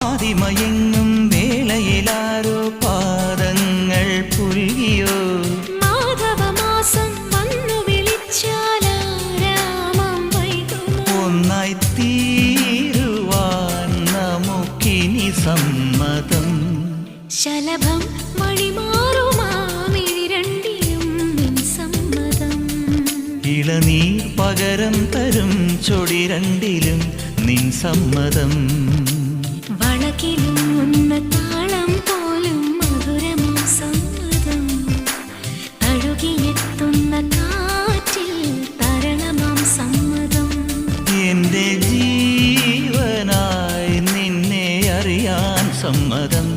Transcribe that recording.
പാതിമയങ്ങും വേളയിലാരോ പാദങ്ങൾ പുൽകിയോ മാധവമാസം വന്നു വിളിച്ചാലാരാമം വൈകുമോ ഒന്നായി തീരുവാൻ നമുക്കിനി സമ്മതം ശലഭം മണിമാറുമാമിരണ്ടിലും നിൻ സമ്മതം ഇളനീർ പകരം തരും ചൊടി രണ്ടിലും നിൻ സമ്മതം വളകിലും ഒന്ന താളം പോലും മധുരമാം സമ്മതം തഴുകിയെത്തുന്ന കാറ്റിൽ തരണമാം സമ്മതം എന്റെ ജീവനായി നിന്നെ അറിയാൻ സമ്മതം